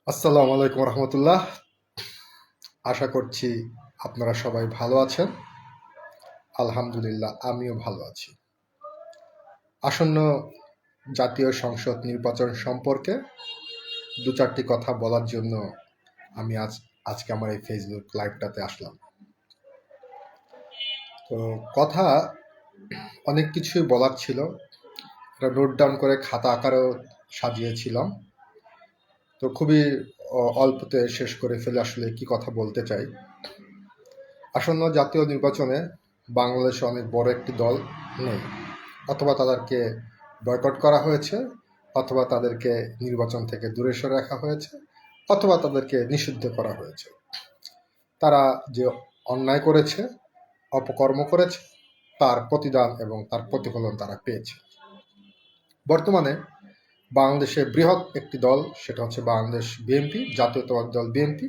আসসালামু আলাইকুম রহমতুল্লাহ। আশা করছি আপনারা সবাই ভালো আছেন। আলহামদুলিল্লাহ, আমিও ভালো আছি। আসন্ন জাতীয় সংসদ নির্বাচন সম্পর্কে দু চারটি কথা বলার জন্য আমি আজকে আমার এই ফেসবুক লাইভটাতে আসলাম। তো কথা অনেক কিছুই বলার ছিল, এটা নোট ডাউন করে খাতা আকারেও সাজিয়েছিলাম। তো খুবই অল্পতে শেষ করে ফেলে আসলে কি কথা বলতে চাই। আসন্ন জাতীয় নির্বাচনে বাংলাদেশে অনেক বড় একটি দল নেই, অথবা তাদেরকে বয়কট করা হয়েছে, অথবা তাদেরকে নির্বাচন থেকে দূরে সরে রাখা হয়েছে, অথবা তাদেরকে নিষিদ্ধ করা হয়েছে। তারা যে অন্যায় করেছে, অপকর্ম করেছে, তার প্রতিদান এবং তার প্রতিফলন তারা পেয়েছে। বর্তমানে বাংলাদেশে বৃহৎ একটি দল, সেটা হচ্ছে বাংলাদেশ বিএনপি, জাতীয়তাবাদী দল বিএনপি,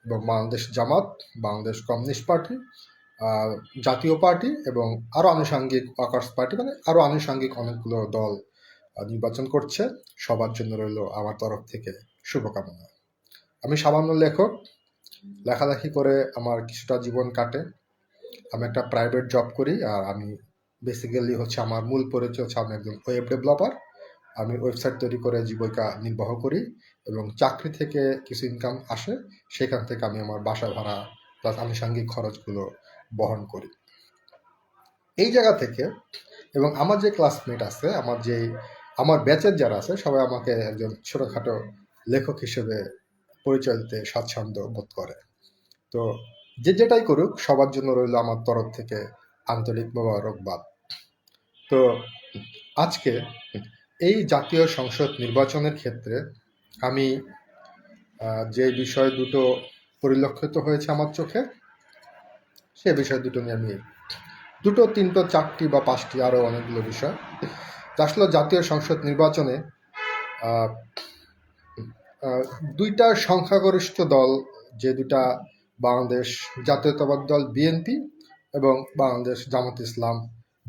এবং বাংলাদেশ জামাত, বাংলাদেশ কমিউনিস্ট পার্টি, জাতীয় পার্টি এবং আরও আনুষাঙ্গিক ওয়ার্কার্স পার্টি, মানে আরও আনুষাঙ্গিক অনেকগুলো দল নির্বাচন করছে। সবার জন্য রইল আমার তরফ থেকে শুভকামনা। আমি সামান্য লেখক, লেখালেখি করে আমার কিছুটা জীবন কাটে। আমি একটা প্রাইভেট জব করি, আর আমি বেসিক্যালি হচ্ছে আমার মূল পরিচয় হচ্ছে আমি একজন ওয়েব ডেভেলপার। আমি ওয়েবসাইট তৈরি করে জীবিকা নির্বাহ করি, এবং চাকরি থেকে কিছু ইনকাম আসে, সেখান থেকে আমি আমার বাসা ভাড়া প্লাস আনুষাঙ্গিক খরচগুলো বহন করি। এই জায়গা থেকে, এবং আমার যে ক্লাসমেট আছে, আমার ব্যাচের যারা আছে, সবাই আমাকে একজন ছোটোখাটো লেখক হিসেবে পরিচয় দিতে স্বাচ্ছন্দ্য বোধ করে। তো যে যেটাই করুক, সবার জন্য রইল আমার তরফ থেকে আন্তরিক মোবারকবাদ। তো আজকে এই জাতীয় সংসদ নির্বাচনের ক্ষেত্রে আমি যে বিষয় দুটো পরিলক্ষিত হয়েছে আমার চোখে, সে বিষয় দুটো নিয়ে আমি দুটো তিনটো চারটি বা পাঁচটি আরও অনেকগুলো বিষয় আসলে জাতীয় সংসদ নির্বাচনে দুইটা সংখ্যাগরিষ্ঠ দল, যে দুটা বাংলাদেশ জাতীয়তাবাদী দল বিএনপি এবং বাংলাদেশ জামাত ইসলাম,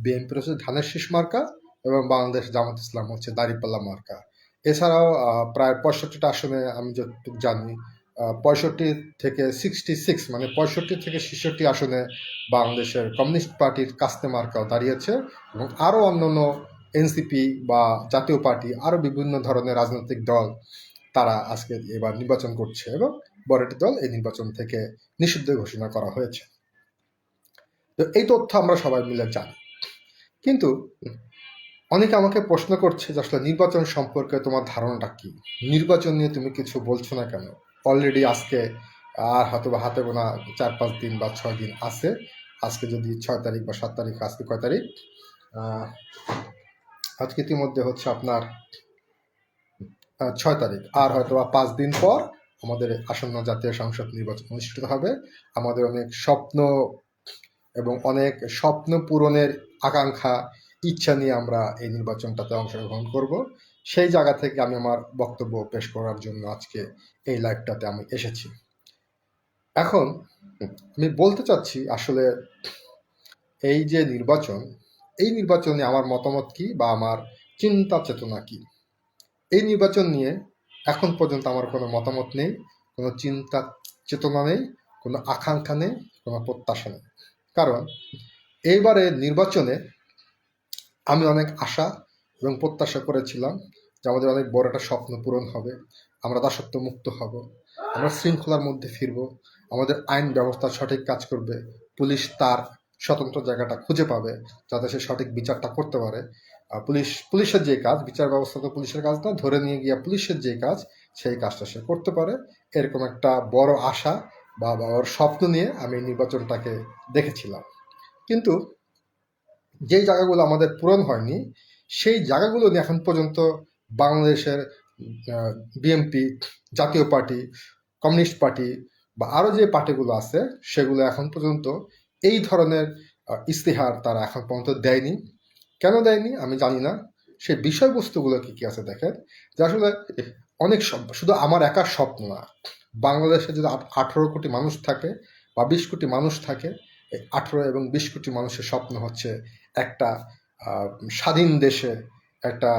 বিএনপি হচ্ছে ধানের শীষ মার্কা এবং বাংলাদেশ জামাত ইসলাম হচ্ছে দাঁড়িপাল্লা মার্কা। এছাড়াও প্রায় 65টা আসনে, আমি যতটুকু জানি 65 থেকে 66, মানে 65 থেকে 66 আসনে বাংলাদেশের কমিউনিস্ট পার্টির কাস্তে মার্কাও দাঁড়িয়েছে, এবং আরও অন্যান্য এনসিপি বা জাতীয় পার্টি, আরও বিভিন্ন ধরনের রাজনৈতিক দল তারা আজকে এবার নির্বাচন করছে, এবং বড় একটি দল এই নির্বাচন থেকে নিষিদ্ধ ঘোষণা করা হয়েছে। তো এই তথ্য আমরা সবাই মিলে জানি, কিন্তু অনেকে আমাকে প্রশ্ন করছে যে আসলে নির্বাচন সম্পর্কে তোমার ধারণাটা কি, নির্বাচন নিয়ে তুমি কিছু বলছো না কেন? অলরেডি আজকে আর হয়তো বা হাতে গোনা 4-5 দিন বা 6 দিন আছে। আজকে যদি 6 তারিখ বা 7 তারিখ, আজকে কয় তারিখ? আজকে ইতিমধ্যে হচ্ছে আপনার 6 তারিখ। আর হয়তো বা 5 দিন পর আমাদের আসন্ন জাতীয় সংসদ নির্বাচন অনুষ্ঠিত হবে। আমাদের অনেক স্বপ্ন এবং অনেক স্বপ্ন পূরণের আকাঙ্ক্ষা, ইচ্ছা নিয়ে আমরা এই নির্বাচনটাতে অংশগ্রহণ করব। সেই জায়গা থেকে আমি আমার বক্তব্য পেশ করার জন্য আজকে এই লাইভটাতে আমি এসেছি। এখন আমি বলতে চাচ্ছি আসলে এই যে নির্বাচন, এই নির্বাচনে আমার মতামত কি বা আমার চিন্তা চেতনা কি। এই নির্বাচন নিয়ে এখন পর্যন্ত আমার কোনো মতামত নেই, কোনো চিন্তা চেতনা নেই, কোনো আকাঙ্ক্ষা নেই, কোনো প্রত্যাশা নেই। কারণ এইবারে নির্বাচনে আমি অনেক আশা এবং প্রত্যাশা করেছিলাম যে আমাদের অনেক বড় একটা স্বপ্ন পূরণ হবে, আমরা দাসত্ব মুক্ত হব, আমরা শৃঙ্খলার মধ্যে ফিরব, আমাদের আইন ব্যবস্থা সঠিক কাজ করবে, পুলিশ তার স্বতন্ত্র জায়গাটা খুঁজে পাবে যাতে সে সঠিক বিচারটা করতে পারে। পুলিশের যে কাজ, বিচার ব্যবস্থা তো পুলিশের কাজ না, ধরে নিয়ে গিয়ে পুলিশের যে কাজ, সেই কাজটা সে করতে পারে, এরকম একটা বড় আশা বা বড় স্বপ্ন নিয়ে আমি নির্বাচনটাকে দেখেছিলাম। কিন্তু যেই জায়গাগুলো আমাদের পূরণ হয়নি, সেই জায়গাগুলো নিয়ে এখন পর্যন্ত বাংলাদেশের বিএনপি, জাতীয় পার্টি, কমিউনিস্ট পার্টি বা আরও যে পার্টিগুলো আছে, সেগুলো এখন পর্যন্ত এই ধরনের ইস্তেহার তারা এখন পর্যন্ত দেয়নি। কেন দেয়নি আমি জানি না। সেই বিষয়বস্তুগুলো কী কী আছে দেখেন, যে আসলে অনেক শুধু আমার একার স্বপ্ন না, বাংলাদেশে যদি 18 কোটি মানুষ থাকে বা 20 কোটি মানুষ থাকে, এই 18 এবং 20 কোটি মানুষের স্বপ্ন হচ্ছে একটা স্বাধীন দেশে একটা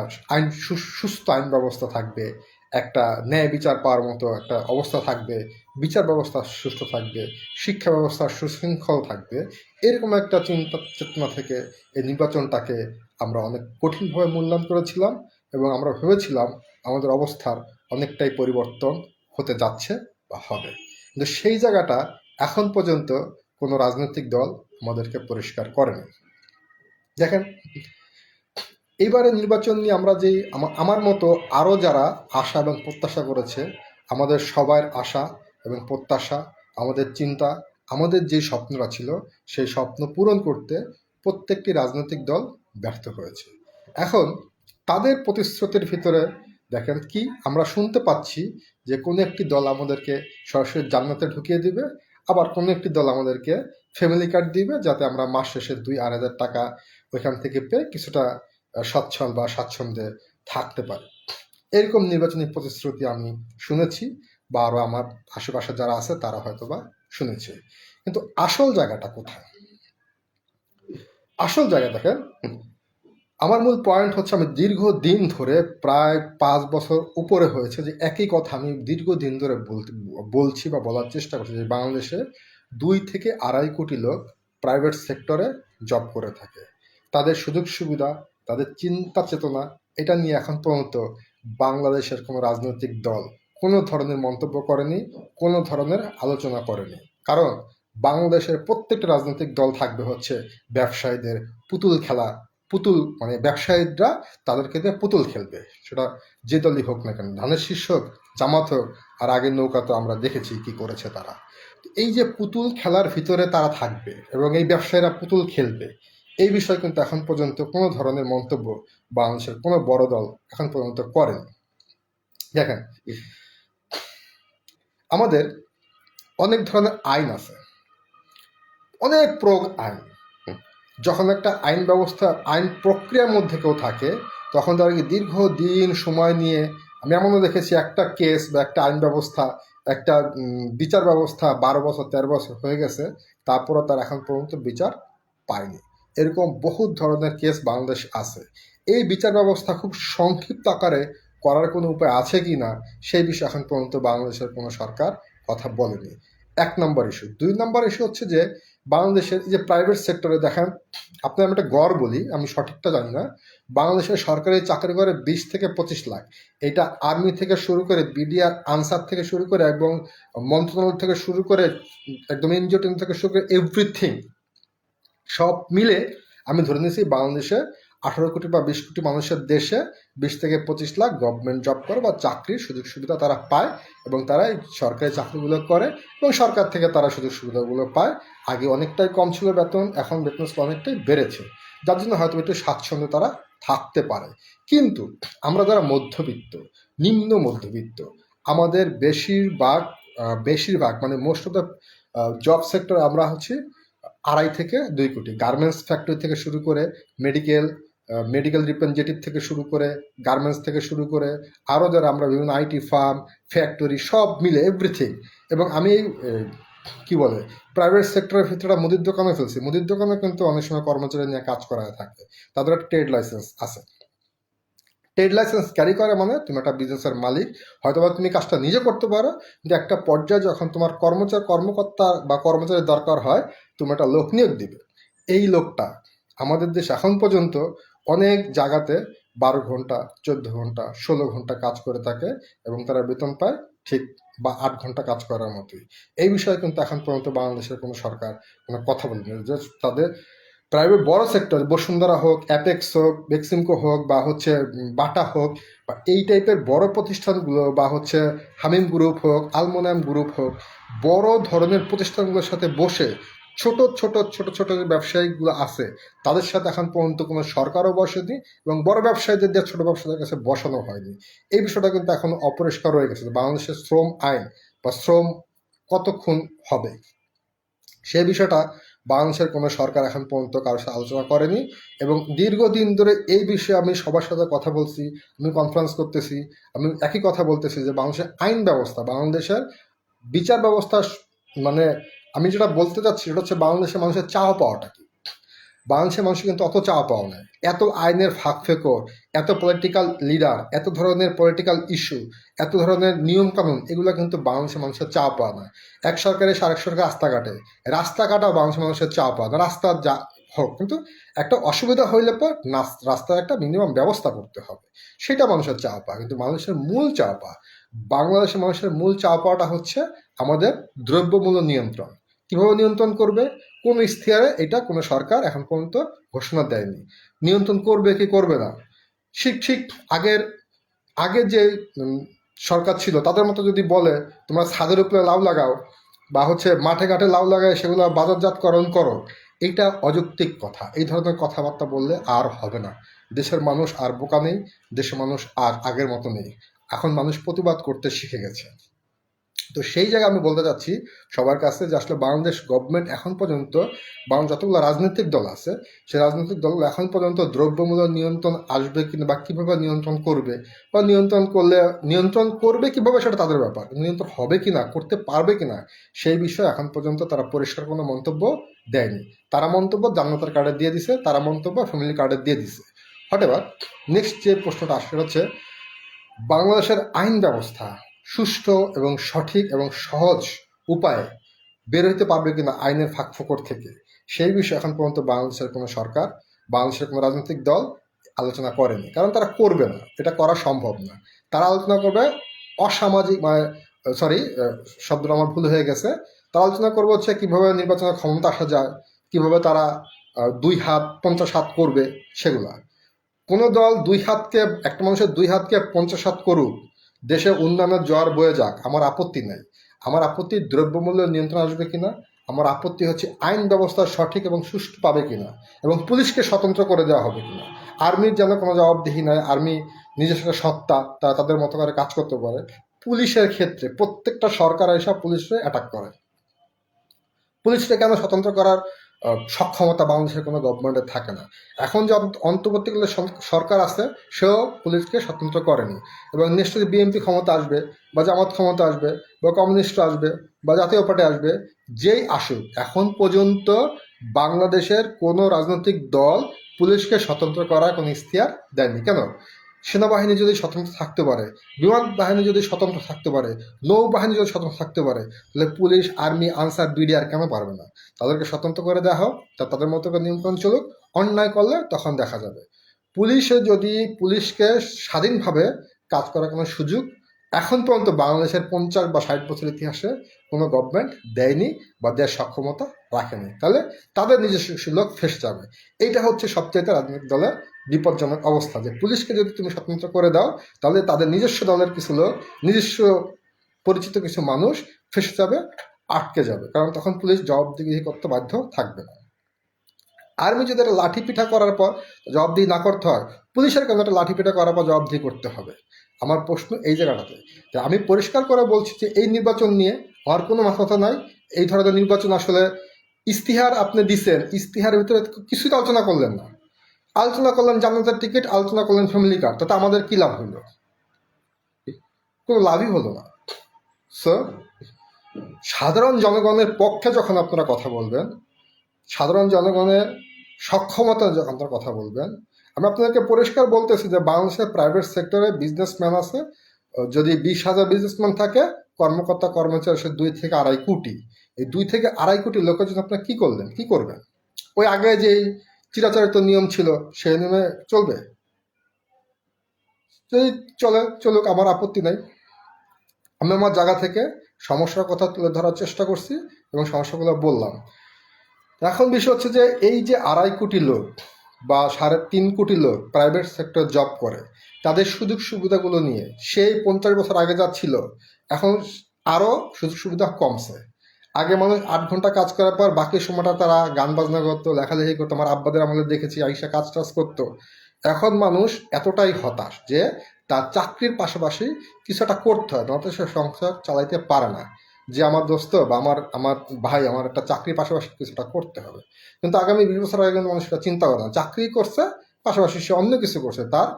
সুস্থ আইন ব্যবস্থা থাকবে, একটা ন্যায় বিচার পাওয়ার মতো একটা অবস্থা থাকবে, বিচার ব্যবস্থা সুষ্ঠু থাকবে, শিক্ষা ব্যবস্থা সুশৃঙ্খল থাকবে, এরকম একটা চিন্তা চেতনা থেকে এই নির্বাচনটাকে আমরা অনেক কঠিনভাবে মূল্যায়ন করেছিলাম এবং আমরা ভেবেছিলাম আমাদের অবস্থার অনেকটাই পরিবর্তন হতে যাচ্ছে বা হবে। কিন্তু সেই জায়গাটা এখন পর্যন্ত কোনো রাজনৈতিক দল আমাদেরকে পরিষ্কার করেনি। দেখেন, এইবারে নির্বাচন নিয়ে আমরা যে আমার মতো আরও যারা আশা এবং প্রত্যাশা করেছে, আমাদের সবার আশা এবং প্রত্যাশা, আমাদের চিন্তা, আমাদের যে স্বপ্নটা ছিল সেই স্বপ্ন পূরণ করতে প্রত্যেকটি রাজনৈতিক দল ব্যর্থ হয়েছে। এখন তাদের প্রতিশ্রুতির ভিতরে দেখেন কি আমরা শুনতে পাচ্ছি যে কোনো একটি দল আমাদেরকে সরাসরি জান্নাতে ঢুকিয়ে দিবে, আবার কোনো একটি দল আমাদেরকে ফ্যামিলি কার্ড দিবে যাতে আমরা মাস শেষে 2-2,500 টাকা ওইখান থেকে পেয়ে কিছুটা সচ্ছল বা স্বাচ্ছন্দ্যে থাকতে পারে। এরকম নির্বাচনী প্রতিশ্রুতি আমি শুনেছি বা আরও আমার আশেপাশে যারা আছে তারা হয়তো বা শুনেছে। কিন্তু আসল জায়গাটা কোথায়? আসল জায়গা দেখেন, আমার মূল পয়েন্ট হচ্ছে আমি দীর্ঘদিন ধরে প্রায় 5 বছর উপরে হয়েছে যে একই কথা আমি দীর্ঘদিন ধরে বলছি বা বলার চেষ্টা করছি যে বাংলাদেশে 2 থেকে 2.5 কোটি লোক প্রাইভেট সেক্টরে জব করে থাকে। তাদের সুযোগ সুবিধা, তাদের চিন্তা চেতনা, এটা নিয়ে এখন পর্যন্ত বাংলাদেশের কোনো রাজনৈতিক দল কোনো ধরনের মন্তব্য করেনি, কোনো ধরনের আলোচনা করেনি। কারণ বাংলাদেশের প্রত্যেকটা রাজনৈতিক দল থাকবে হচ্ছে ব্যবসায়ীদের পুতুল খেলা, পুতুল মানে ব্যবসায়ীরা তাদেরকে দিয়ে পুতুল খেলবে, সেটা যে দলই হোক না কেন, ধানের শীর্ষ হোক, জামাত হোক, আর আগের নৌকা তো আমরা দেখেছি কি করেছে তারা। এই যে পুতুল খেলার ভিতরে তারা থাকবে এবং এই ব্যবসায়ীরা পুতুল খেলবে, এই বিষয়ে কিন্তু এখন পর্যন্ত কোনো ধরনের মন্তব্য বাংলাদেশের কোনো বড় দল এখন পর্যন্ত করেনি। দেখেন, আমাদের অনেক ধরনের আইন আছে, অনেক আইন। যখন একটা আইন ব্যবস্থা আইন প্রক্রিয়ার মধ্যে কেউ থাকে তখন তাদেরকে দীর্ঘদিন সময় নিয়ে, আমি এমনও দেখেছি একটা কেস বা একটা আইন ব্যবস্থা, একটা বিচার ব্যবস্থা 12 বছর 13 বছর হয়ে গেছে, তারপরও তার এখন পর্যন্ত বিচার পায়নি। এরকম বহু ধরনের কেস বাংলাদেশ আছে। এই বিচার ব্যবস্থা খুব সংক্ষিপ্ত আকারে করার কোনো উপায় আছে কি না সেই বিষয়ে এখন পর্যন্ত বাংলাদেশের কোনো সরকার কথা বলেনি। 1 নম্বর ইস্যু। 2 নম্বর ইস্যু হচ্ছে যে বাংলাদেশের যে প্রাইভেট সেক্টরে দেখেন, আপনার আমি একটা গড় বলি, আমি সঠিকটা জানি না, বাংলাদেশের সরকারি চাকরি করে 20 থেকে 25 লাখ। এটা আর্মি থেকে শুরু করে বিডিআর, আনসার থেকে শুরু করে এবং মন্ত্রণালয় থেকে শুরু করে একদম এনজিও থেকে শুরু করে এভরিথিং সব মিলে আমি ধরে নিয়েছি বাংলাদেশে 18 কোটি বা 20 কোটি মানুষের দেশে 20 থেকে 25 লাখ গভর্নমেন্ট জব করে বা চাকরির সুযোগ সুবিধা তারা পায় এবং তারা এই সরকারি চাকরিগুলো করে এবং সরকার থেকে তারা সুযোগ সুবিধাগুলো পায়। আগে অনেকটাই কম ছিল বেতন, এখন বেতন অনেকটাই বেড়েছে, যার জন্য হয়তো একটু স্বাচ্ছন্দ্যে তারা থাকতে পারে। কিন্তু আমরা যারা মধ্যবিত্ত, নিম্ন মধ্যবিত্ত, আমাদের বেশিরভাগ মানে most of the job sector আমরা হচ্ছে 2.5 থেকে 2 কোটি। গার্মেন্টস ফ্যাক্টরি থেকে শুরু করে মেডিকেল রিপ্রেজেন্টেটিভ থেকে শুরু করে, গার্মেন্টস থেকে শুরু করে আরও যারা আমরা বিভিন্ন আইটি ফার্ম, ফ্যাক্টরি সব মিলে এভরিথিং। এবং আমি কি বলে প্রাইভেট সেক্টরের ভিতরে মুদির দোকানে ফেলছি, মুদির দোকানে কিন্তু অনেক সময় কর্মচারী নিয়ে কাজ করা থাকে, তাদের একটা ট্রেড লাইসেন্স আছে। ট্রেড লাইসেন্স ক্যারি করে মানে তুমি একটা বিজনেসের মালিক, হয়তো বা তুমি কাজটা নিজে করতে পারো, কিন্তু একটা পর্যায়ে যখন তোমার কর্মকর্তা বা কর্মচারীর দরকার হয় তুমি একটা লোক নিয়োগ দিবে। এই লোকটা আমাদের দেশ এখন পর্যন্ত অনেক জায়গাতে 12 ঘন্টা, 14 ঘন্টা, 16 ঘন্টা কাজ করে থাকে এবং তারা বেতন পায় ঠিক বা 8 ঘন্টা কাজ করার মতোই। এই বিষয়ে কিন্তু এখন পর্যন্ত বাংলাদেশের কোনো সরকার কোনো কথা বলেনি যে তাদের প্রাইভেট বড় সেক্টর, বসুন্ধরা হোক, অ্যাপেক্স হোক, বেক্সিমকো হোক বা হচ্ছে বাটা হোক বা এই টাইপের বড় প্রতিষ্ঠানগুলো বা হচ্ছে হামিম গ্রুপ হোক, আলমোনিয়াম গ্রুপ হোক, বড় ধরনের প্রতিষ্ঠানগুলোর সাথে বসে ছোট ছোট ছোট ছোট যে ব্যবসায়ীগুলো আছে তাদের সাথে এখন পর্যন্ত কোনো সরকারও বসেনি এবং বড় ব্যবসায়ীদের দিয়ে ছোট ব্যবসায়ীদের কাছে বসানো হয়নি। এই বিষয়টা কিন্তু এখন অপরিষ্কার রয়ে গেছে। বাংলাদেশের শ্রম আইন বা শ্রম কতক্ষণ হবে সেই বিষয়টা বাংলাদেশের কোনো সরকার এখন পর্যন্ত কারোর সাথে আলোচনা করেনি। এবং দীর্ঘদিন ধরে এই বিষয়ে আমি সবার সাথে কথা বলছি, আমি কনফারেন্স করতেছি, আমি একই কথা বলতেছি যে বাংলাদেশের আইন ব্যবস্থা, বাংলাদেশের বিচার ব্যবস্থা, মানে আমি যেটা বলতে চাচ্ছি সেটা হচ্ছে বাংলাদেশের মানুষের চাওয়া পাওয়াটা কি। বাংলাদেশের মানুষ কিন্তু অত চাওয়া পাওয়া নেই, এত আইনের ফাঁক ফেকর, এত পলিটিক্যাল লিডার, এত ধরনের পলিটিক্যাল ইস্যু, এত ধরনের নিয়মকানুন, এগুলো কিন্তু বাংলাদেশের মানুষের চাওয়া পাওয়া না। এক সরকারে আরেক সরকার রাস্তা কাটাও বাংলাদেশের মানুষের চাওয়া পাওয়া না। রাস্তা যা হোক, কিন্তু একটা অসুবিধা হইলে পর রাস্তার একটা মিনিমাম ব্যবস্থা করতে হবে, সেটা মানুষের চাওয়া পাওয়া। কিন্তু মানুষের মূল চাওয়া পাওয়া, বাংলাদেশের মানুষের মূল চাওয়া পাওয়াটা হচ্ছে আমাদের দ্রব্যমূল্য নিয়ন্ত্রণ। কিভাবে নিয়ন্ত্রণ করবে, কোন ইশতেহারে, এটা কোনো সরকার এখন পর্যন্ত ঘোষণা দেয়নি। নিয়ন্ত্রণ করবে কি করবে না, ঠিক আগের যে সরকার ছিল তাদের মতো যদি বলে তোমরা ছাদের উপরে লাউ লাগাও বা মাঠে ঘাটে লাউ লাগায় সেগুলো বাজারজাতকরণ করো, এটা অযৌক্তিক কথা। এই ধরনের কথাবার্তা বললে আর হবে না। দেশের মানুষ আর বোকা নেই, দেশের মানুষ আর আগের মতো নেই। এখন মানুষ প্রতিবাদ করতে শিখে গেছে। তো সেই জায়গায় আমি বলতে চাচ্ছি সবার কাছে যে আসলে বাংলাদেশ গভর্নমেন্ট এখন পর্যন্ত, যতগুলো রাজনৈতিক দল আছে সেই রাজনৈতিক দল এখন পর্যন্ত দ্রব্যমূল্য নিয়ন্ত্রণ আসবে কিনা বা কীভাবে নিয়ন্ত্রণ করবে, বা নিয়ন্ত্রণ করবে কীভাবে সেটা তাদের ব্যাপার, নিয়ন্ত্রণ হবে কিনা, করতে পারবে কিনা, সেই বিষয়ে এখন পর্যন্ত তারা পরিষ্কার কোনো মন্তব্য দেয়নি। তারা মন্তব্য জান্নাতের কার্ডে দিয়ে দিছে, তারা মন্তব্য ফ্যামিলি কার্ডে দিয়ে দিছে। হটেবার নেক্সট যে প্রশ্নটা আসে হচ্ছে বাংলাদেশের আইন ব্যবস্থা সুষ্ঠু এবং সঠিক এবং সহজ উপায়ে বের হইতে পারবে কিনা আইনের ফাঁকফোকর থেকে, সেই বিষয়ে এখন পর্যন্ত বাংলাদেশের কোনো সরকার, বাংলাদেশের কোনো রাজনৈতিক দল আলোচনা করেনি। কারণ তারা করবে না, এটা করা সম্ভব না। তারা আলোচনা করবে অসামাজিক, শব্দটা আমার ভুল হয়ে গেছে, তারা আলোচনা করবে কিভাবে নির্বাচনের ক্ষমতা আসা যায়, কিভাবে তারা 2 হাত 50 হাত করবে সেগুলা। কোনো দল একটা মানুষের 2 হাতকে 50 হাত করুক, দেশে উন্নয়নের জোয়ার বয়ে যাক, আমার আপত্তি নাই। আমার আপত্তি দ্রব্যমূল্য নিয়ন্ত্রণ আসবে কিনা, আমার আপত্তি হচ্ছে আইন ব্যবস্থা সঠিক এবং সুষ্ঠু পাবে কিনা, এবং পুলিশকে স্বতন্ত্র করে দেওয়া হবে কিনা। আর্মির যেন কোনো জবাবদিহি নাই, আর্মি নিজস্ব সত্তা, তারা তাদের মতো করে কাজ করতে পারে। পুলিশের ক্ষেত্রে প্রত্যেকটা সরকার এসব পুলিশকে অ্যাটাক করে। পুলিশকে কেন স্বতন্ত্র করার সক্ষমতা বাংলাদেশের কোনো গভর্নমেন্টের থাকে না। এখন যে অন্তর্বর্তীকালীন সরকার আছে সেও পুলিশকে স্বতন্ত্র করেনি, এবং নিশ্চয়ই বিএনপি ক্ষমতা আসবে বা জামাত ক্ষমতা আসবে বা কমিউনিস্ট আসবে বা জাতীয় পার্টি আসবে, যেই আসুক, এখন পর্যন্ত বাংলাদেশের কোনো রাজনৈতিক দল পুলিশকে স্বতন্ত্র করার কোনো ইখতিয়ার দেয়নি। কেন? সেনাবাহিনী যদি স্বতন্ত্র থাকতে পারে, বিমান বাহিনী যদি স্বতন্ত্র থাকতে পারে, নৌবাহিনী যদি স্বতন্ত্র থাকতে পারে, তাহলে পুলিশ, আর্মি, আনসার, বিডিআর কেন পারবে না? তাদেরকে স্বতন্ত্র করে দেওয়া হোক, তাদের মতো করে নিয়ন্ত্রণ চলুক। অন্যায় করলে তখন দেখা যাবে। পুলিশকে স্বাধীনভাবে কাজ করার কোনো সুযোগ এখন পর্যন্ত বাংলাদেশের 50 বা 60 বছর ইতিহাসে কোনো গভর্নমেন্ট দেয়নি বা দেওয়ার সক্ষমতা রাখেনি। তাহলে তাদের নিজস্ব লোক ফেসে যাবে। এইটা হচ্ছে সবচেয়ে রাজনৈতিক দলের বিপজ্জনক অবস্থা, যে পুলিশকে যদি তুমি স্বতন্ত্র করে দাও, তাহলে তাদের নিজস্ব দলের কিছু লোক, নিজস্ব পরিচিত কিছু মানুষ ফেসে যাবে, আটকে যাবে। কারণ তখন পুলিশ জবাবদিহি করতে বাধ্য থাকবে না। আর্মি যদি একটা লাঠি পিঠা করার পর জবাবদিহি না করতে হয়, পুলিশের কেন একটা লাঠি পিঠা করার পর জবাবদিহি করতে হবে? আমার প্রশ্ন এই জায়গাটাতে। আমি পরিষ্কার করে বলছি যে এই নির্বাচন নিয়ে আমার কোনো মাথা নাই। এই ধরনের নির্বাচন আসলে ইশতেহার আপনি দিচ্ছেন, ইশতেহারের ভিতরে কিছুই আলোচনা করলেন না। আলোচনা করলেন জান্নাতের টিকিট, আলোচনা করলেন ফ্যামিলি কার্ড, তাতে আমাদের কি লাভ হইল? কোনো লাভই হলো না। সো সাধারণ জনগণের পক্ষে যখন আপনারা কথা বলবেন, সাধারণ জনগণের সক্ষমতা যখন আপনারা কথা বলবেন, আমি আপনাদেরকে পরিষ্কার বলতেছি যে বাংলাদেশের প্রাইভেট সেক্টরে বিজনেসম্যান আছে, যদি 20,000 বিজনেসম্যান থাকে, কর্মকর্তা কর্মচারী 2 থেকে 2.5 কোটি। এই 2 থেকে 2.5 কোটি লোকের জন্য আপনারা কি করবেন? ওই আগে যে চিরাচরিত নিয়ম ছিল সেই নিয়মে চলবে? যদি চলুক, আমার আপত্তি নাই। আমি আমার জায়গা থেকে সমস্যার কথা তুলে ধরার চেষ্টা করছি এবং সমস্যাগুলো বললাম। এখন বিষয় হচ্ছে যে এই যে 2.5 কোটি লোক বা 3.5 কোটি লোক প্রাইভেট সেক্টর জব করে, তাদের সুযোগ সুবিধাগুলো নিয়ে সেই 50 বছর আগে যা ছিল, এখন আরও সুযোগ সুবিধা কমছে। আগে মানুষ 8 ঘন্টা কাজ করার পর বাকি সময়টা তারা গান বাজনা করতো, লেখালেখি করতো। আমার আব্বাদের আমলে দেখেছি আইসা কাজ টাজ করতো। এখন মানুষ এতটাই হতাশ যে তার চাকরির পাশাপাশি কিছু একটা করতে হয়, নয়তো সে সংসার চালাইতে পারে না। যে আমার দোস্ত বা আমার ভাই, আমার একটা চাকরির পাশাপাশি কিছুটা করতে হবে। কিন্তু আগামী 20 বছর আগে মানুষ এটা চিন্তা করে না। চাকরি করছে, পাশাপাশি সে অন্য কিছু করছে, তার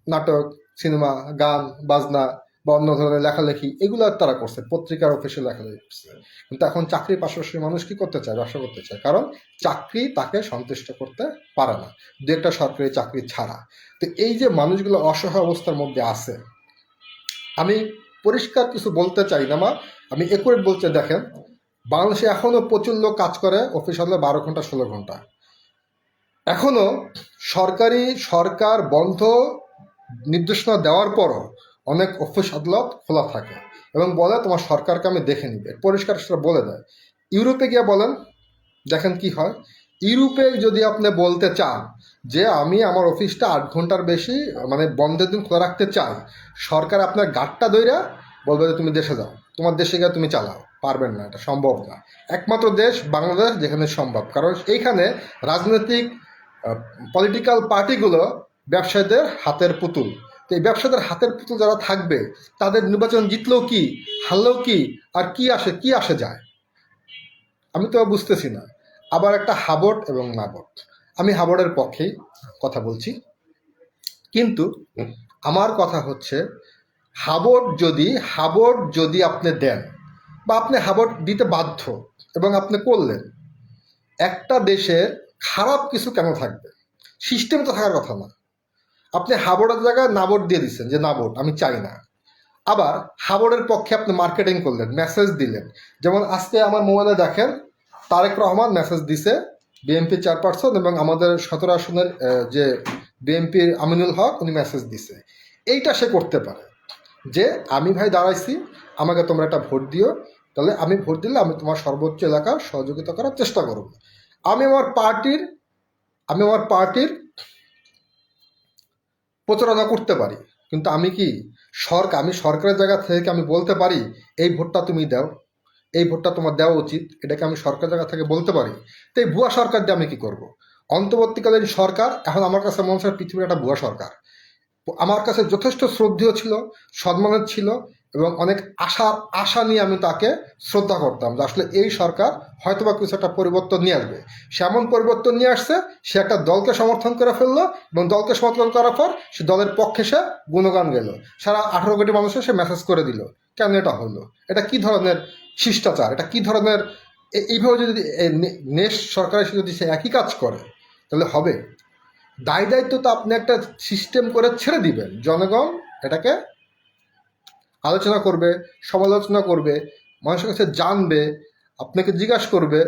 নাটক, সিনেমা, গান বাজনা, বা অন্য ধরনের লেখালেখি, এগুলো তারা করছে, পত্রিকার অফিসে লেখালেখি করছে। কিন্তু এখন চাকরির পাশাপাশি মানুষ কি করতে চায়? ব্যবসা করতে চায়, কারণ চাকরি তাকে সন্তুষ্ট করতে পারে না, দু একটা সরকারি চাকরি ছাড়া। তো এই যে মানুষগুলো অসহায় অবস্থার মধ্যে আছে, আমি পরিষ্কার কিছু বলতে চাই না, আমি একুরেট বলতে, দেখেন বাংলাদেশে এখনো প্রচুর লোক কাজ করে অফিস হলে 12 ঘন্টা 16 ঘন্টা। এখনো সরকার বন্ধ নির্দেশনা দেওয়ার পরও অনেক অফিস আদালত খোলা থাকে এবং বলে তোমার সরকারকে আমি দেখে নিবে, পরিষ্কার সেটা বলে দেয়। ইউরোপে গিয়ে বলেন, দেখেন কি হয়। ইউরোপে যদি আপনি বলতে চান যে আমি আমার অফিসটা 8 ঘন্টার বেশি মানে বন্ধের দিন খোলা রাখতে চাই, সরকার আপনার গাঁটটা ধইরা বলবে যে তুমি দেশে যাও, তোমার দেশে গিয়ে তুমি চালাও। পারবেন না, এটা সম্ভব না। একমাত্র দেশ বাংলাদেশ যেখানে সম্ভব, কারণ এইখানে রাজনৈতিক পলিটিক্যাল পার্টিগুলো ব্যবসায়ীদের হাতের পুতুল। তো এই ব্যবসায়ীদের হাতের পুতুল যারা থাকবে, তাদের নির্বাচন জিতলেও কি, হারলেও কি, আর কি আসে যায়, আমি তো বুঝতেছি না। আবার একটা হাবট এবং নাবট, আমি হাবটের পক্ষেই কথা বলছি, কিন্তু আমার কথা হচ্ছে হাবট যদি আপনি দেন বা আপনি হাবট দিতে বাধ্য এবং আপনি করলেন, একটা দেশের খারাপ কিছু কেন থাকবে? সিস্টেম তো থাকার কথা না। আপনি হাবটের জায়গায় নাবট দিয়ে দিচ্ছেন যে নাবট আমি চাই না। আবার হাবটের পক্ষে আপনি মার্কেটিং করলেন, মেসেজ দিলেন। যেমন আজকে আমার মোবাইলে দেখেন, তারেক রহমান মেসেজ দিছে, বিএনপি চেয়ারপারসন এবং আমাদের 17 আসনের যে বিএনপির আমিনুল হক, উনি মেসেজ দিছে। এইটা সে করতে পারে যে আমি ভাই দাঁড়াইছি, আমাকে তোমরা একটা ভোট দিও, তাহলে আমি ভোট দিলে আমি তোমার সর্বোচ্চ এলাকার সহযোগিতা করার চেষ্টা করব। আমি আমার পার্টির প্রচারণা করতে পারি, কিন্তু আমি সরকারের জায়গা থেকে আমি বলতে পারি এই ভোটটা তুমি দাও, এই ভোটটা তোমার দেওয়া উচিত, এটাকে আমি সরকারের জায়গা থেকে বলতে পারি। তো এই ভুয়া সরকার দিয়ে আমি কি করব? অন্তর্বর্তীকালীন সরকার এখন আমার কাছে মনে হচ্ছে পৃথিবীর একটা ভুয়া সরকার। আমার কাছে যথেষ্ট শ্রদ্ধেয় ছিল, সম্মানের ছিল, এবং অনেক আশা নিয়ে আমি তাকে শ্রদ্ধা করতাম যে আসলে এই সরকার হয়তোবা কিছু একটা পরিবর্তন নিয়ে আসবে। সে এমন পরিবর্তন নিয়ে আসছে, সে একটা দলকে সমর্থন করে ফেললো এবং দলকে সমর্থন করার পর সে দলের পক্ষে সে গুণগান গেল, সারা 18 কোটি মানুষের সে মেসেজ করে দিল। কেন এটা হলো? এটা কি ধরনের শিষ্টাচার? এটা কি ধরনের? এইভাবে যদি নেক্সট সরকার এসে যদি সে একই কাজ করে, তাহলে হবে? দায়িত্ব তো আপনি একটা সিস্টেম করে ছেড়ে দিবেন, জনগণ এটাকে আলোচনা করবে, সমালোচনা করবে, মানুষের কাছে জানবে, আপনাকে জিজ্ঞাসা করবে,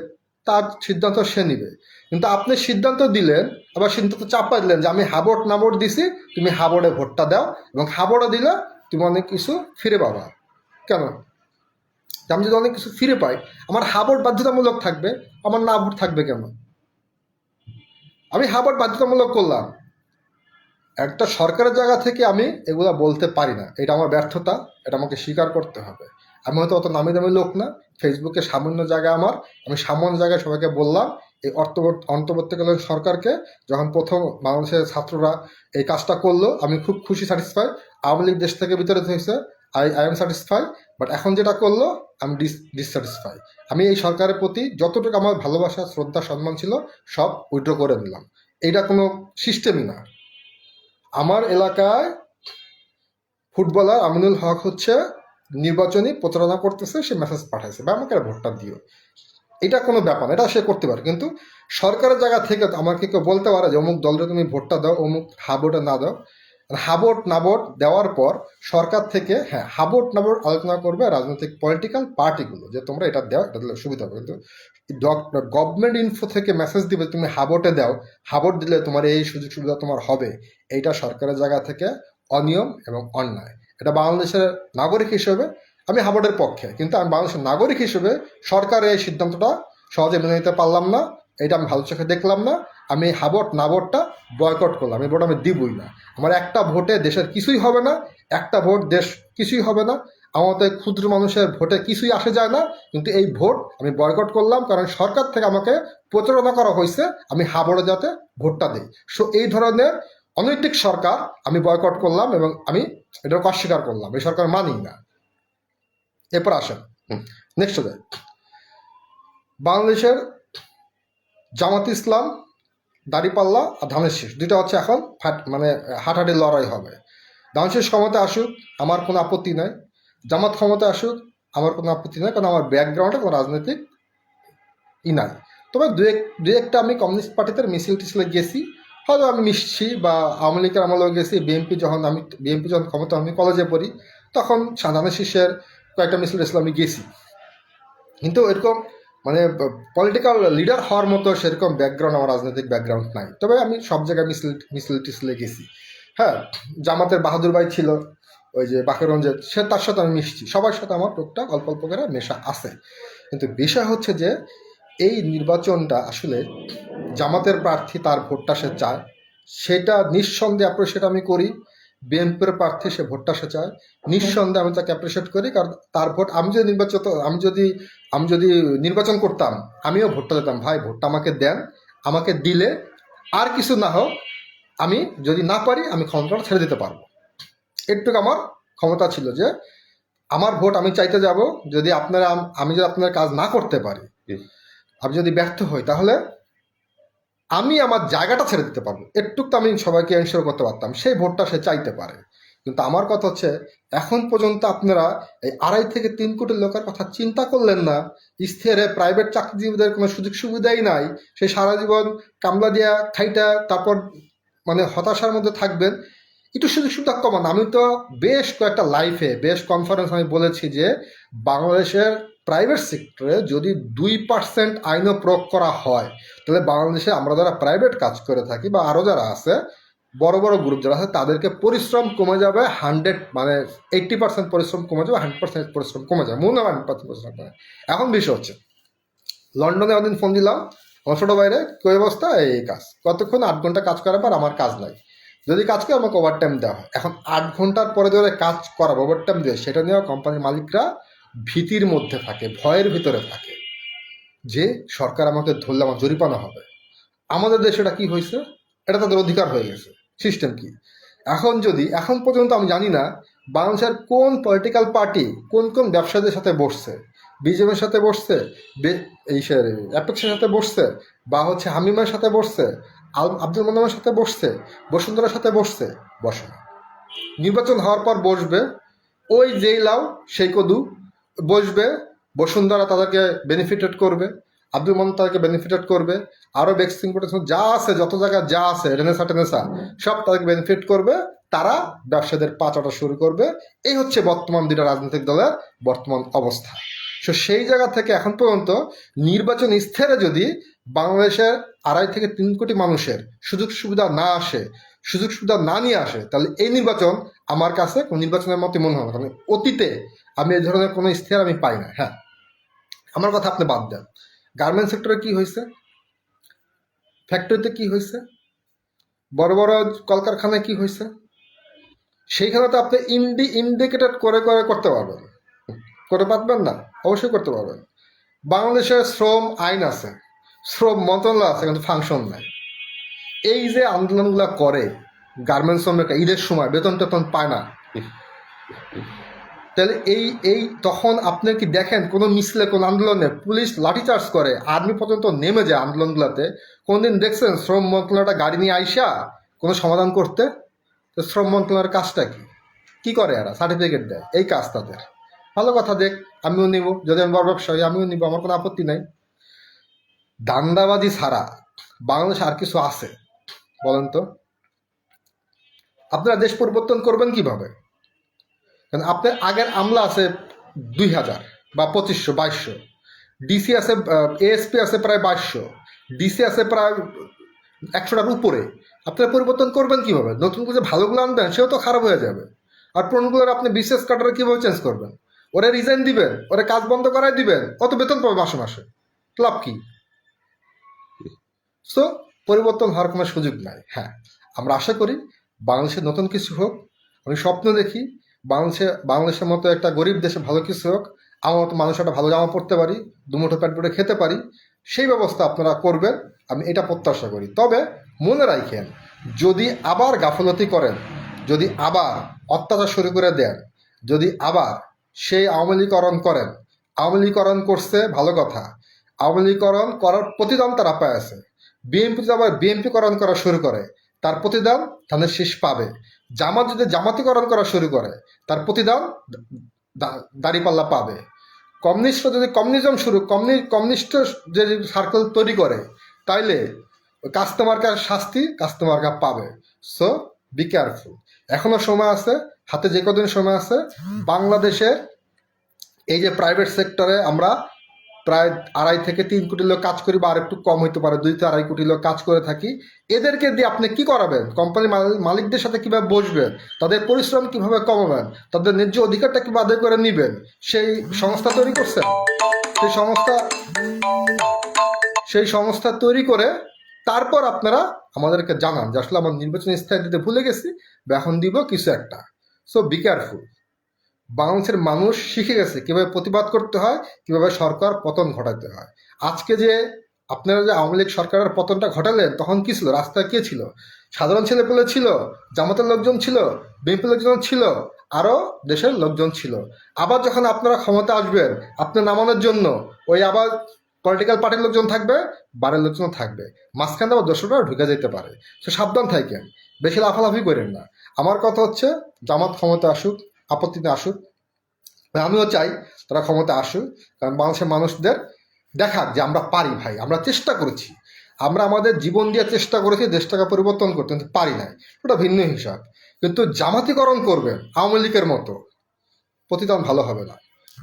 তার সিদ্ধান্ত সে নিবে। কিন্তু আপনি সিদ্ধান্ত দিলেন, আবার সিদ্ধান্ত চাপা দিলেন যে আমি হাবট নাবট দিছি, তুমি হাবড়ে ভোটটা দাও, এবং হাবড়ে দিলে তুমি অনেক কিছু ফিরে পাবা। কেন? আমি যদি অনেক কিছু ফিরে পাই, আমার হাবট বাধ্যতামূলক থাকবে, আমার না ভোট থাকবে কেন? আমি হাবট বাধ্যতামূলক করলাম, একটা সরকারের জায়গা থেকে আমি এগুলা বলতে পারি না, এটা আমার ব্যর্থতা, এটা আমাকে স্বীকার করতে হবে। আমি হয়তো অত নামি দামি লোক না, ফেসবুকে সামান্য জায়গায় আমি সামান্য জায়গায় সবাইকে বললাম এই অন্তর্বর্তীকালীন সরকারকে, যখন প্রথম বাংলাদেশের ছাত্ররা এই কাজটা করলো, আমি খুব খুশি, স্যাটিসফাই। আওয়ামী লীগ দেশ থেকে বিতাড়িত হয়েছে, আই এম স্যাটিসফাই। বাট এখন যেটা করলো, আমি ডিসস্যাটিসফাই। আমি এই সরকারের প্রতি যতটুকু আমার ভালোবাসা, শ্রদ্ধা, সম্মান ছিল, সব উইথড্র করে নিলাম। এইটা কোনো সিস্টেমই না। আমার এলাকায় ফুটবলার আমিনুল হক হচ্ছে নির্বাচনী প্রচারণা করতেছে, সে মেসেজ পাঠাইছে বা আমাকে ভোটটা দিও, এটা কোনো ব্যাপার না, এটা সে করতে পারে। কিন্তু সরকারের জায়গা থেকে আমাকে কেউ বলতে পারে যে অমুক দলটা তুমি ভোটটা দাও, অমুক হাবটা না দাও। হাবট নাবট দেওয়ার পর সরকার থেকে হাবট নাবট আলোচনা করবে রাজনৈতিক পলিটিক্যাল পার্টিগুলো যে তোমরা এটা দাও, এটা দিলে সুবিধা হবে। কিন্তু গভর্নমেন্ট ইনফো থেকে মেসেজ দিবে তুমি হাবটে দাও, হাবট দিলে তোমার এই সুযোগ সুবিধা তোমার হবে, এইটা সরকারের জায়গা থেকে অনিয়ম এবং অন্যায়। এটা বাংলাদেশের নাগরিক হিসেবে আমি হাবটের পক্ষে, কিন্তু আমি বাংলাদেশের নাগরিক হিসেবে সরকারের এই সিদ্ধান্তটা সহজে মেনে নিতে পারলাম না, এটা আমি ভালো চোখে দেখলাম না। আমি হাবট নাবটটা বয়কট করলাম, এই ভোট আমি দিবই না। আমার একটা ভোটে দেশের কিছুই হবে না, একটা ভোট দেশ কিছুই হবে না, আমাদের ক্ষুদ্র মানুষের ভোটে কিছুই আসে যায় না। কিন্তু এই ভোট আমি বয়কট করলাম, কারণ সরকার থেকে আমাকে প্রচারণা করা হয়েছে আমি হাবড়ে যাতে ভোটটা দিই। সো এই ধরনের অনৈতিক সরকার আমি বয়কট করলাম এবং আমি এটাকে অস্বীকার করলাম, এই সরকার মানি না। এরপর আসেন নেক্সট যায়, বাংলাদেশের জামাত ইসলাম, দাঁড়িপাল্লা আর ধানের শীষ, দুইটা হচ্ছে এখন হাঁটাহাঁটি লড়াই হবে। ধানের ক্ষমতা আসুক, আমার কোনো আপত্তি নাই। জামাত ক্ষমতা আসুক, আমার কোনো আপত্তি নাই, কারণ আমার ব্যাকগ্রাউন্ডে কোনো রাজনৈতিক নাই। তবে দু একটা আমি কমিউনিস্ট পার্টিতে মিছিল টিছিলে গেছি, হয়তো আমি মিশছি, বা আওয়ামী লীগের আমলেও গেছি। বিএনপি যখন ক্ষমতা আমি কলেজে পড়ি, তখন ধানের শীষের কয়েকটা মিছিল টিছিল আমি গেছি। কিন্তু এরকম মানে পলিটিক্যাল লিডার হওয়ার মতো সেরকম ব্যাকগ্রাউন্ড, আমার রাজনৈতিক ব্যাকগ্রাউন্ড নাই। তবে আমি সব জায়গায় মিছিল টিসলে গেছি। হ্যাঁ, জামাতের বাহাদুর ভাই ছিল, ওই যে বাকেরগঞ্জের, তার সাথে আমি মিশছি, সবার সাথে আমার টুকটাক অল্প অল্প করে মেশা আছে। কিন্তু বিষয় হচ্ছে যে এই নির্বাচনটা আসলে জামাতের প্রার্থী তার ভোটটা সে চায়, সেটা নিঃসন্দেহে অ্যাপ্রিসিয়েট আমি করি। বিএনপির প্রার্থী সে ভোটটা সে চায়, নিঃসন্দেহে আমি তাকে অ্যাপ্রিসিয়েট করি। কারণ তার ভোট, আমি যদি নির্বাচন করতাম, আমিও ভোটটা দিতাম। ভাই, ভোটটা আমাকে দেন, আমাকে দিলে আর কিছু না হোক, আমি যদি না পারি আমি ক্ষমতাটা ছেড়ে দিতে পারবো। এটুকু আমার ক্ষমতা ছিল যে আমার ভোট আমি চাইতে যাব। যদি আমি যদি আপনার কাজ না করতে পারি, আমি যদি ব্যর্থ হই, তাহলে আমি আমার জায়গাটা ছেড়ে দিতে পারবো। একটুক তো আমি সবাইকে এনশিওর করতে পারতাম, সেই ভোটটা সে চাইতে পারে। কিন্তু আমার কথা হচ্ছে, এখন পর্যন্ত আপনারা এই 2.5 থেকে 3 কোটি লোকের কথা চিন্তা করলেন না। স্থিরে প্রাইভেট চাকরিজীবীদের কোনো সুযোগ সুবিধাই নাই, সে সারা জীবন কামলা দিয়া খাইটা তারপর মানে হতাশার মধ্যে থাকবেন। একটু সুযোগ সুবিধা কমান। আমি তো বেশ কয়েকটা লাইফে, বেশ কনফারেন্স আমি বলেছি যে বাংলাদেশের প্রাইভেট সেক্টরে যদি 2% আইনও প্রয়োগ করা হয়, তাহলে বাংলাদেশে আমরা যারা প্রাইভেট কাজ করে থাকি, বা আরও যারা আছে, বড় বড় গ্রুপ যারা আছে, তাদেরকে পরিশ্রম কমে যাবে 80% পরিশ্রম কমে যাবে, 100% পরিশ্রম কমে যাবে, মনে হয় 100% পরিশ্রম কমে। এখন বিষয় হচ্ছে, লন্ডনে একদিন ফোন দিলাম আমার ছোটো বাইরে, কি অবস্থা, এই কাজ কতক্ষণ, 8 ঘন্টা কাজ করার পর আমার কাজ নাই, যদি কাজ করে আমাকে ওভার টাইম দেওয়া হয়। এখন 8 ঘন্টার পরে ধরে কাজ করা, ওভার টাইম দিয়ে, সেটা নিয়ে কোম্পানির মালিকরা ভীতির মধ্যে থাকে, ভয়ের ভিতরে থাকে যে সরকার আমাকে ধরলে আমার জরিমানা হবে। আমাদের দেশে এটা কি হয়েছে, এটা তাদের অধিকার হয়ে গেছে। সিস্টেম কি, এখন পর্যন্ত আমি জানি না বাংলাদেশের কোন পলিটিক্যাল পার্টি কোন কোন ব্যবসায়ীদের সাথে বসছে, বিজেপির সাথে বসছে, অ্যাপেক্সের সাথে বসছে, বা হচ্ছে হামিমের সাথে বসছে, আব্দুল মান্নানের সাথে বসছে, বসুন্ধরার সাথে বসছে। বসে না। নির্বাচন হওয়ার পর বসবে, ওই যেই লাউ সেই কদু, বসবে। বসুন্ধরা তাদেরকে বেনিফিটেড করবে, আব্দুল মান্নান তাদেরকে বেনিফিটেড করবে, আরও ভ্যাকসিন প্রোটেকশন যা আছে, যত জায়গায় যা আছে, রেনেসা টেনেসা সব তাদেরকে বেনিফিট করবে। তারা ব্যবসাদের পাচাটা শুরু করবে। এই হচ্ছে বর্তমান দুটা রাজনৈতিক দলের বর্তমান অবস্থা। সেই জায়গা থেকে এখন পর্যন্ত নির্বাচন স্থিরে যদি বাংলাদেশের 2.5 থেকে 3 কোটি মানুষের সুযোগ সুবিধা না আসে, সুযোগ সুবিধা না নিয়ে আসে, তাহলে এই নির্বাচন আমার কাছে কোনো নির্বাচনের মতো মনে হয় না। কারণ অতীতে আমি এই ধরনের কোনো স্থির আমি পাই না। হ্যাঁ, আমার কথা আপনি বাদ দেন, গার্মেন্টস সেক্টরে কি হয়েছে, ফ্যাক্টরিতে কি হয়েছে, বড় বড় কলকারখানায় কি হয়েছে, সেইখানে তো আপনি ইন্ডিকেটেড করে করে করতে পারবেন, করতে পারবেন না? অবশ্যই করতে পারবেন। বাংলাদেশের শ্রম আইন আছে, শ্রম মন্ত্রণালয় আছে, কিন্তু ফাংশন নাই। এই যে আন্দোলনগুলো করে গার্মেন্টস শ্রমিকরা ঈদের সময় বেতন টেতন পায় না, তাহলে তখন আপনি কি দেখেন কোনো মিছিলে, কোনো আন্দোলনে পুলিশ লাঠিচার্জ করে, আর্মি পর্যন্ত নেমে যায় আন্দোলনগুলোতে? কোনদিন দেখছেন শ্রম মন্ত্রণালয়টা গাড়ি নিয়ে আইসা কোনো সমাধান করতে? তো শ্রম মন্ত্রণালয়ের কাজটা কি করে? এরা সার্টিফিকেট দেয়, এই কাজ তাদের। ভালো কথা, দেখ, আমিও নিব, যদি আমি বড় ব্যবসায়ী আমিও নিব, আমার কোনো আপত্তি নাই। দান্দাবাজি ছাড়া বাংলাদেশ আর কিছু আছে বলেন তো? আপনারা দেশ পরিবর্তন করবেন কিভাবে? কারণ আপনার আগের আমলা আছে 2000 বা 2500 2200, ডিসি আছে, এএসপি আছে প্রায় 2200, ডিসি আছে প্রায় 100টার উপরে। আপনারা পরিবর্তন করবেন কিভাবে? নতুন করে ভালোগুলো আনবেন, সেও তো খারাপ হয়ে যাবে। আর পুরোনোগুলোর আপনি বিশেষ কাটারে কীভাবে চেঞ্জ করবেন? ওরা রিজাইন দিবেন, ওরা কাজ বন্ধ করাই দিবেন, কত বেতন পাবে মাসে মাসে? লাভ কি? সো পরিবর্তন হওয়ার কোনো সুযোগ নাই। হ্যাঁ, আমরা আশা করি বাংলাদেশের নতুন কিছু হোক। আমি স্বপ্ন দেখি বাংলাদেশের মতো একটা গরিব দেশে ভালো কিছু হোক, আমার মতো মানুষ একটা ভালো জামা পরতে পারি, দুমুঠো পেট ভরে খেতে পারি, সেই ব্যবস্থা আপনারা করবেন, আমি এটা প্রত্যাশা করি। তবে মনে রাখেন, যদি আবার গাফলতি করেন, যদি আবার অত্যাচার শুরু করে দেন, যদি আবার সেই আওয়ামী লীগকরণ করেন, আওয়ামী লীগকরণ করছে ভালো কথা, আওয়ামী লীগকরণ করার প্রতিদান তারা পায় আছে। বিএনপি যদি আবার বিএনপিকরণ করা শুরু করে, তার প্রতিদান ধানের শীষ পাবে। জামাত যদি জামাতিকরণ করা শুরু করে তার প্রতিদান দাঁড়িপাল্লা পাবে। কমিউনিস্টরা যদি কমিউনিজম কমিউনিস্ট যে সার্কেল তৈরি করে, তাইলে কাস্টমারকার শাস্তি কাস্টমারকার পাবে। So be careful. এখনো সময় আছে, হাতে যে কদিন সময় আছে। বাংলাদেশে এই যে প্রাইভেট সেক্টরে আমরা প্রায় 2.5 থেকে 3 কোটি লোক কাজ করি, বা আর একটু কম হইতে পারে, 2 থেকে 2.5 কোটি লোক কাজ করে থাকি। এদেরকে দিয়ে আপনি কি করাবেন? কোম্পানি মালিকদের সাথে কিভাবে বসবেন, তাদের পরিশ্রম কিভাবে কমাবেন, তাদের ন্যায্য অধিকারটা কিভাবে আদায় করে নেবেন, সেই সংস্থা তৈরি করছেন। সেই সংস্থা তৈরি করে তারপর আপনারা আমাদেরকে জানান যে আসলে আমার নির্বাচন স্থায়ী দিতে ভুলে গেছি, বা এখন দিব কিছু একটা। So be careful. বাংলাদেশের মানুষ শিখে গেছে কিভাবে প্রতিবাদ করতে হয়, কিভাবে সরকার পতন ঘটাতে হয়। আজকে যে আপনারা যে আওয়ামী লীগ সরকারের পতনটা ঘটালেন, তখন কি ছিল? রাস্তায় কে ছিল? সাধারণ ছেলেপেলে ছিল, জামাতের লোকজন ছিল, বিএনপি লোকজন ছিল, আরও দেশের লোকজন ছিল। আবার যখন আপনারা ক্ষমতা আসবেন, আপনার নামানোর জন্য ওই আবার পলিটিক্যাল পার্টির লোকজন থাকবে, বারের লোকজন থাকবে, মাঝখানে আবার দর্শকরা ঢুকে যেতে পারে। তো সাবধান থাকেন, বেশি লাফালাফি করেন না। আমার কথা হচ্ছে জামাত ক্ষমতা আসুক, আপত্তিতে আসুক, আমিও চাই তারা ক্ষমতা আসুক। কারণ বাংলাদেশের মানুষদের দেখাক যে আমরা পারি ভাই, আমরা চেষ্টা করেছি, আমরা আমাদের জীবন দিয়ে চেষ্টা করেছি দেশটাকে পরিবর্তন করতে, কিন্তু পারি নাই, ওটা ভিন্ন হিসাব। কিন্তু জামাতিকরণ করবেন আওয়ামী লীগের মতো, প্রতিদান ভালো হবে না।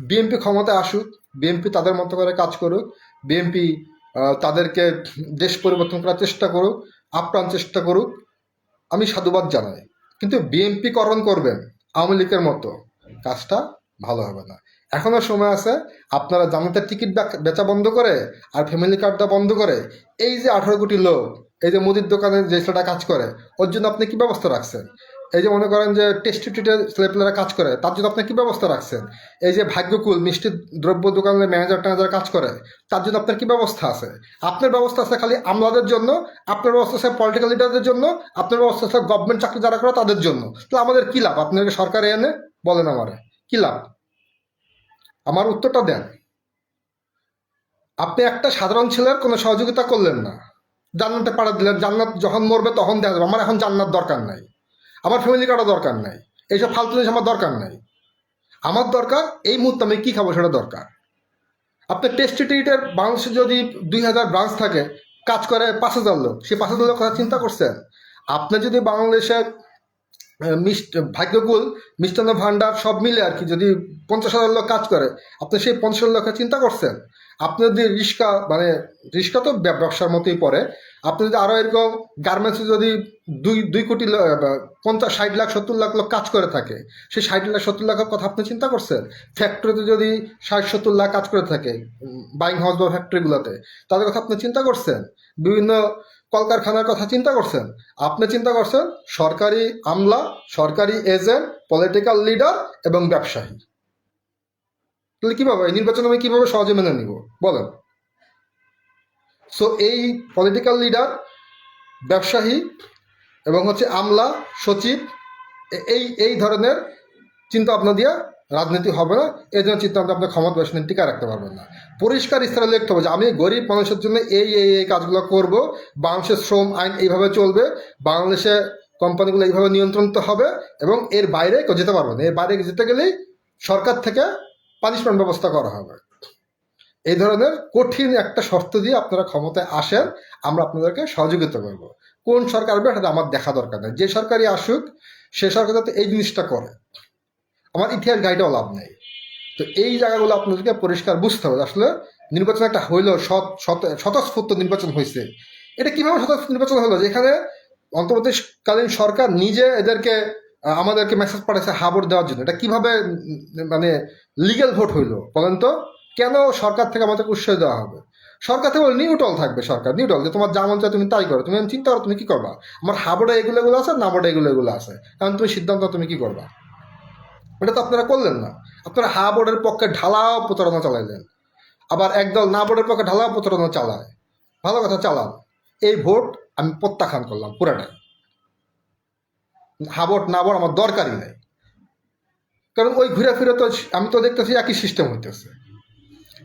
বিএনপি ক্ষমতা আসুক, বিএনপি তাদের মতো করে কাজ করুক, বিএনপি তাদেরকে দেশ পরিবর্তন করার চেষ্টা করুক, আপ্রাণ চেষ্টা করুক, আমি সাধুবাদ জানাই। কিন্তু বিএনপি করণ করবেন আওয়ামী লীগের মতো, কাজটা ভালো হবে না। এখনো সময় আছে। আপনারা জামাতের টিকিট বেচা বন্ধ করে আর ফ্যামিলি কার্ডটা বন্ধ করে, এই যে 18 কোটি লোক, এই যে মুদির দোকানে যে ছেলেটা কাজ করে, ওর জন্য আপনি কি ব্যবস্থা রাখছেন? এই যে মনে করেন যে টেস্টিটিউটের ছেলেপেলেরা কাজ করে, তার জন্য আপনি কি ব্যবস্থা রাখছেন? এই যে ভাগ্যকুল মিষ্টি দ্রব্য দোকানের ম্যানেজার কাজ করে, তার জন্য আপনার কি ব্যবস্থা আছে? আপনার ব্যবস্থা আছে খালি আমলাদের জন্য, আপনার ব্যবস্থা আছে পলিটিক্যাল লিডারদের জন্য, আপনার ব্যবস্থা আছে গভর্নমেন্ট চাকরি যারা করে তাদের জন্য। তো আমাদের কি লাভ? আপনাকে সরকারে এনে বলেন আমারে কি লাভ? আমার উত্তরটা দেন। আপনি একটা সাধারণ ছেলের কোনো সহযোগিতা করলেন না, জান্নাতে পাড়া দিলেন। জান্নাত যখন মরবে তখন দেখা যাবে। আমার এখন জান্নাত দরকার নাই, আমার ফ্যামিলি কার্ডও দরকার নাই, এইসব ফালতু জিনিস আমার দরকার নাই। আমার দরকার এই মুহূর্তে আমি কী খাবো সেটা দরকার। আপনার টেস্টিটিউটের বাংলাদেশে যদি 2000 ব্রাঞ্চ থাকে, কাজ করে 5000 লোক, সেই 5000 লোক কথা চিন্তা করছেন? আপনি যদি বাংলাদেশের ভাগ্যকুল মিষ্টান্ন ভান্ডার সব মিলে আর কি যদি 50,000 লোক কাজ করে, আপনি সেই 50,000 লোকের চিন্তা করছেন? আপনি যদি রিক্সা তো ব্যবসার মতোই পড়ে, আপনি যদি আরও এরকম গার্মেন্টসে যদি 2 কোটি 50, 60 লাখ 70 লাখ লোক কাজ করে থাকে, সেই 60 লাখ 70 লাখের কথা আপনি চিন্তা করছেন? ফ্যাক্টরিতে যদি 60-70 লাখ কাজ করে থাকে, বাইং হাউস বা ফ্যাক্টরিগুলোতে, তাদের কথা আপনি চিন্তা করছেন? বিভিন্ন কলকারখানার কথা চিন্তা করছেন? আপনি চিন্তা করছেন সরকারি আমলা, সরকারি এজেন্ট, পলিটিক্যাল লিডার এবং ব্যবসায়ী। তাহলে কীভাবে নির্বাচন আমি কীভাবে সহজে মেনে নিব বলেন? সো এই পলিটিক্যাল লিডার, ব্যবসায়ী এবং আমলা, সচিব, এই ধরনের চিন্তা ভাবনা দিয়ে রাজনীতি হবে না। এই জন্য চিন্তা ভাবনা আপনার ক্ষমতা বেশি দিন টিকা রাখতে পারবেন না। পরিষ্কার ইস্তারা লিখতে হবে যে আমি গরিব মানুষের জন্য এই কাজগুলো করব, বাংলাদেশের শ্রম আইন এইভাবে চলবে, বাংলাদেশে কোম্পানিগুলো এইভাবে নিয়ন্ত্রিত হবে, এবং এর বাইরে কেউ যেতে পারবে না। এর বাইরে যেতে গেলেই সরকার থেকে পানিশমেন্ট ব্যবস্থা করা হবে। এই ধরনের কঠিন একটা শর্ত দিয়ে আপনারা ক্ষমতায় আসেন, আমরা আপনাদেরকে সহযোগিতা করব। কোন সরকার আসবে সেটা আমার দেখা দরকার নেই, যে সরকারই আসুক সে সরকার যাতে এই জিনিসটা করে, আমার ইতিহাস গাইডেও লাভ নেই। তো এই জায়গাগুলো আপনাদেরকে পরিষ্কার বুঝতে হবে। আসলে নির্বাচন একটা হইলো, স্বতঃস্ফূর্ত নির্বাচন হয়েছে। এটা কিভাবে স্বতঃস্ফূর্ত নির্বাচন হলো, যেখানে অন্তর্বর্তীকালীন সরকার নিজে আমাদেরকে মেসেজ পাঠাচ্ছে হাবড় দেওয়ার জন্য? এটা কিভাবে লিগ্যাল ভোট হইলো বলেন তো? কেন সরকার থেকে আমাদেরকে উৎসাহ দেওয়া হবে? সরকার থেকে নিউট্রাল থাকবে, সরকার নিউট্রাল, যে তোমার যা মন চায় তুমি তাই করো, তুমি চিন্তা করো তুমি কি করবা। আমার হাবড়ে এগুলো আছে, না বোর্ডে এগুলো আছে, কারণ তুমি সিদ্ধান্ত তুমি কি করবা। এটা তো আপনারা করলেন না। আপনারা হা বোর্ডের পক্ষে ঢালাও প্রতারণা চালাইলেন, আবার একদল না বোর্ডের পক্ষে ঢালাও প্রতারণা চালায়। ভালো কথা চালান। এই ভোট আমি প্রত্যাখ্যান করলাম পুরাটাই। হা ভোট না ভোট আমার দরকারই নেই, কারণ ওই ঘুরে ফিরে তো আমি তো দেখতেছি একই সিস্টেম হইতেছে।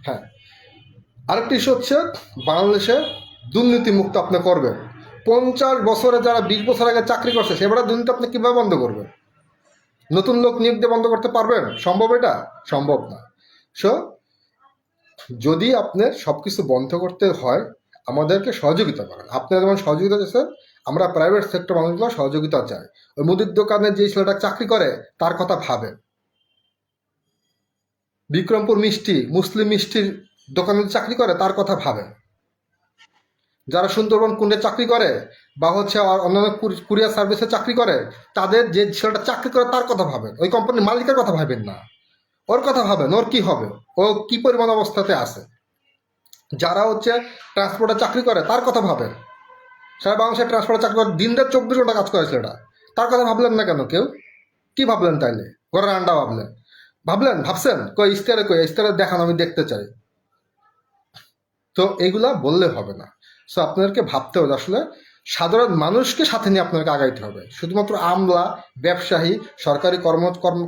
হ্যাঁ, আরেকটি ইস্যু হচ্ছে বাংলাদেশে দুর্নীতিমুক্ত আপনি করবেন, 50 বছরে যারা 20 বছর আগে চাকরি করছে সেবারে দুর্নীতি আপনি কীভাবে বন্ধ করবেন? নতুন লোক নিয়োগ দিয়ে বন্ধ করতে পারবেন? সম্ভব? এটা সম্ভব না। সো যদি আপনার সব কিছু বন্ধ করতে হয় আমাদেরকে সহযোগিতা করেন। আপনারা যেমন সহযোগিতা চাইছেন, আমরা প্রাইভেট সেক্টর মানুষগুলো সহযোগিতা চাই। ওই মুদির দোকানে যে ছেলেটা চাকরি করে তার কথা ভাবেন। বিক্রমপুর মিষ্টি, মুসলিম মিষ্টির দোকানে চাকরি করে তার কথা ভাবেন। যারা সুন্দরবন কুণ্ডে চাকরি করে বা হচ্ছে অন্যান্য কুরিয়ার সার্ভিসে চাকরি করে, তাদের যে ছেলেটা চাকরি করে তার কথা ভাবেন। ওই কোম্পানির মালিকের কথা ভাবেন না, ওর কথা ভাবেন। ওর কি হবে, ও কি পরিমাণ অবস্থাতে আছে। যারা হচ্ছে ট্রান্সপোর্টে চাকরি করে তার কথা ভাবেন। সারা বাংলাদেশের ট্রান্সপোর্টে চাকরি করে দিন রাত 24 ঘন্টা কাজ করে ছেলেটা, তার কথা ভাবলেন না কেন কেউ? কি ভাবলেন তাইলে? ঘরের আন্ডা ভাবছেন? কই ইস্তারে দেখান, আমি দেখতে চাই। তো এগুলা বললে হবে না। সো আপনাদেরকে ভাবতে হবে আসলে সাধারণ মানুষকে সাথে নিয়ে আপনাকে আগাইতে হবে। শুধুমাত্র আমলা, ব্যবসায়ী, সরকারি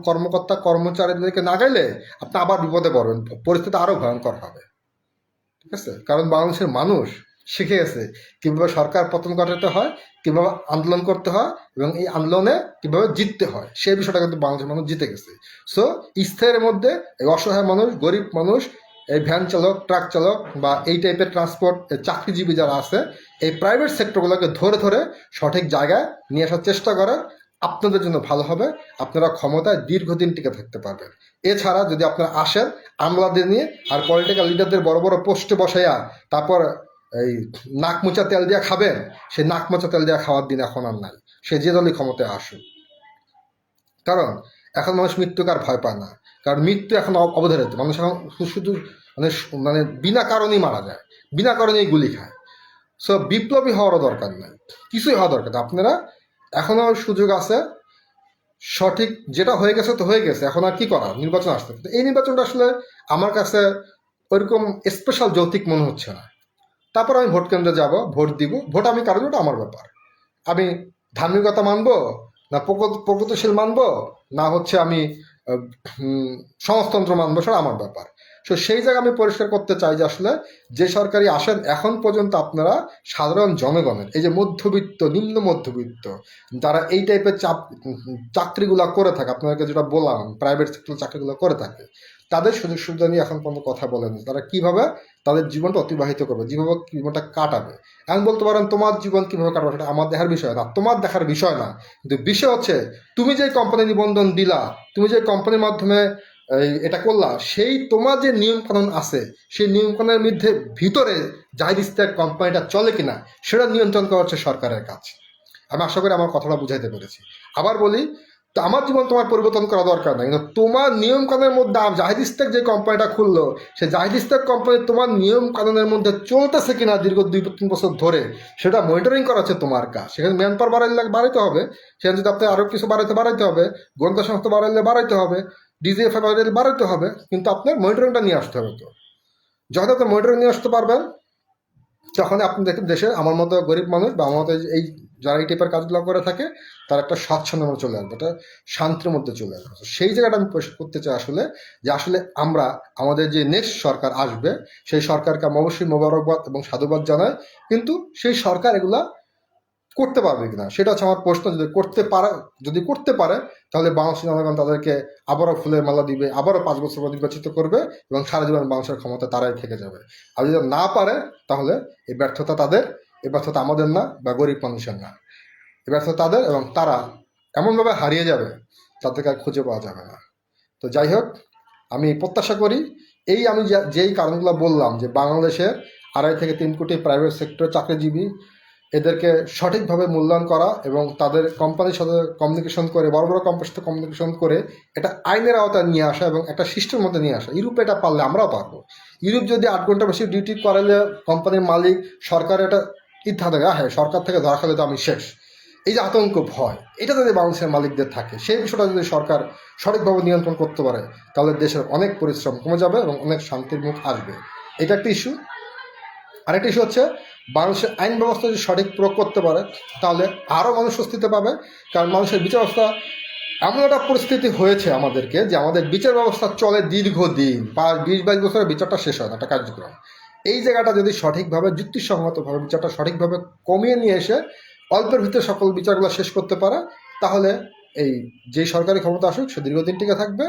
কর্মকর্তা, কর্মচারীদেরকে না গাইলে আপনি আবার বিপদে পড়বেন, পরিস্থিতি আরও ভয়ঙ্কর হবে। ঠিক আছে? কারণ বাংলাদেশের মানুষ শিখে গেছে কীভাবে সরকার পতন ঘটাতে হয়, কীভাবে আন্দোলন করতে হয় এবং এই আন্দোলনে কীভাবে জিততে হয়, সেই বিষয়টা কিন্তু বাংলাদেশের মানুষ জিতে গেছে। সো স্থায়ের মধ্যে এই অসহায় মানুষ, গরিব মানুষ, এই ভ্যান চালক, ট্রাক চালক বা এই টাইপের ট্রান্সপোর্ট চাকরিজীবী যারা আছে, এই প্রাইভেট সেক্টরগুলোকে ধরে ধরে সঠিক জায়গায় নিয়ে আসার চেষ্টা করে। আপনাদের জন্য ভালো হবে, আপনারা ক্ষমতায় দীর্ঘদিন টিকে থাকতে পারবেন। এছাড়া যদি আপনারা আসেন আমলাদের নিয়ে আর পলিটিক্যাল লিডারদের বড় বড় পোস্টে বসাইয়া তারপর এই নাক মোচা তেল দিয়ে খাবেন, সেই নাক মোচা তেল দিয়ে খাওয়ার দিন এখন আর নাই। সে যে দলই ক্ষমতায় আসুক। কারণ এখন মানুষ মৃত্যুকে আর ভয় পায় না, কারণ মৃত্যু এখন অবধারিত। মানুষ এখন শুধু মানে মানে বিনা কারণেই মারা যায়, বিনা কারণেই গুলি খায়। সো বিপ্লবী হওয়ারও দরকার নাই, কিছুই হওয়া দরকার না। আপনারা এখনও সুযোগ আছে। সঠিক যেটা হয়ে গেছে তো হয়ে গেছে, এখন আর কি করা, নির্বাচন আসতে। এই নির্বাচনটা আসলে আমার কাছে ওইরকম স্পেশাল যৌতিক মনে হচ্ছে না। তারপর আমি ভোট কেন্দ্রে যাব, ভোট দিব। ভোট আমি কারো, ওটা আমার ব্যাপার। আমি ধার্মিকতা মানবো না প্রগতিশীল মানবো না হচ্ছে আমি সমাজতন্ত্র মানবো, সেটা আমার ব্যাপার। সো সেই জায়গায় আমি পরিষ্কার করতে চাই যে আসলে যে সরকারি আসেন এখন পর্যন্ত আপনারা সাধারণ জনগণের, এই যে মধ্যবিত্ত, নিম্ন মধ্যবিত্ত যারা এই টাইপের চাকরিগুলো করে থাকে, আপনাদেরকে যেটা বললাম প্রাইভেট সেক্টর চাকরিগুলো করে থাকে, তাদের সুযোগ সুবিধা নিয়ে এখন কোনো কথা বলেনি। তারা কিভাবে তাদের জীবনটা অতিবাহিত করবে, যেভাবে জীবনটা কাটাবে। এখন বলতে পারেন তোমার জীবন কিভাবে কাটাবে সেটা আমার দেখার বিষয় না, তোমার দেখার বিষয় না। কিন্তু বিষয় হচ্ছে তুমি যে কোম্পানি নিবন্ধন দিলা, তুমি যে কোম্পানির মাধ্যমে এটা করলা, সেই তোমার যে নিয়ম কানুন আছে, সেই নিয়ম কানুনের মধ্যে ভিতরে জাহিদ ইস্তেক কোম্পানিটা চলে কিনা সেটা নিয়ন্ত্রণ করা হচ্ছে সরকারের কাজ। আমি আশা করি আমার কথাটা বুঝাইতে পেরেছি। আবার বলি, তো আমার জীবন তোমার পরিবর্তন করা দরকার নাই, কিন্তু তোমার নিয়ম কানুনের মধ্যে জাহিদ ইস্তেক যে কোম্পানিটা খুললো, সে জাহিদ ইস্তেক কোম্পানি তোমার নিয়ম কানুনের মধ্যে চলতেছে কিনা দীর্ঘ 2-3 বছর ধরে, সেটা মনিটরিং করা হচ্ছে তোমার কাজ। সেখানে ম্যান পাওয়ার বাড়াইতে হবে, সেখানে যদি আপনি আরও কিছু বাড়াইতে হবে, গোয়েন্দা সংস্থা বাড়াইতে হবে, ডিজিএফআই বাড়াইতে হবে, কিন্তু আপনার মনিটরিংটা নিয়ে আসতে হবে। তো যখন আপনি মনিটরিং নিয়ে আসতে পারবেন, তখন আপনি দেখেন দেশে আমার মতো গরিব মানুষ বা আমার মতো এই যারা এই টাইপের কাজগুলো করে থাকে তার একটা স্বাচ্ছন্দ্যের মধ্যে চলে আসবে, একটা শান্তির মধ্যে চলে আসবে। সেই জায়গাটা আমি করতে চাই আসলে, যে আসলে আমরা আমাদের যে নেক্সট সরকার আসবে সেই সরকারকে আমি অবশ্যই মোবারকবাদ এবং সাধুবাদ জানাই, কিন্তু সেই সরকার এগুলা করতে পারবে কিনা সেটা হচ্ছে আমার প্রশ্ন। যদি করতে পারে তাহলে বাংলাদেশের জনগণ তাদেরকে আবারও ফুলের মালা দিবে, আবারও 5 বছর পর নির্বাচিত করবে এবং সারা জীবন বাংলাদেশের ক্ষমতা তারাই থেকে যাবে। আর যদি না পারে তাহলে এই ব্যর্থতা তাদের, এই ব্যর্থতা আমাদের না বা গরিব মানুষের না, এই ব্যর্থতা তাদের, এবং তারা এমনভাবে হারিয়ে যাবে তাদেরকে আর খুঁজে পাওয়া যাবে না। তো যাই হোক, আমি প্রত্যাশা করি আমি যেই কারণগুলো বললাম, যে বাংলাদেশের 2.5-3 কোটি প্রাইভেট সেক্টর চাকরিজীবী, এদেরকে সঠিকভাবে মূল্যায়ন করা এবং তাদের কোম্পানির সাথে কমিউনিকেশন করে, বড় বড় কোম্পানির সাথে কমিউনিকেশন করে এটা আইনের আওতায় নিয়ে আসা এবং একটা সিস্টেমের মধ্যে নিয়ে আসা। ইউরোপে এটা পারলে আমরাও পারবো। ইউরোপ যদি 8 ঘন্টা বেশি ডিউটি করালে কোম্পানির মালিক, সরকার এটা ইচ্ছা থাকে, হ্যাঁ সরকার থেকে ধরা খেলে তো আমি শেষ, এই যে আতঙ্ক, ভয়, এটা যদি বাংলাদেশের মালিকদের থাকে, সেই বিষয়টা যদি সরকার সঠিকভাবে নিয়ন্ত্রণ করতে পারে তাহলে দেশের অনেক পরিশ্রম কমে যাবে এবং অনেক শান্তির মুখ আসবে। এটা একটা ইস্যু। আরেকটা ইস্যু হচ্ছে বাংলাদেশের আইন ব্যবস্থা যদি সঠিক প্রয়োগ করতে পারে তাহলে আরও মানুষ স্বস্তিতে পাবে। কারণ মানুষের বিচার ব্যবস্থা এমন একটা পরিস্থিতি হয়েছে আমাদেরকে, যে আমাদের বিচার ব্যবস্থা চলে দীর্ঘদিন, 20-22 বছরের বিচারটা শেষ হয় না একটা কার্যক্রম। এই জায়গাটা যদি সঠিকভাবে যুক্তিসঙ্গতভাবে বিচারটা সঠিকভাবে কমিয়ে নিয়ে এসে অল্পের ভিতরে সকল বিচারগুলো শেষ করতে পারে, তাহলে এই যে সরকারি ক্ষমতা আসুক সে দীর্ঘদিন টিকে থাকবে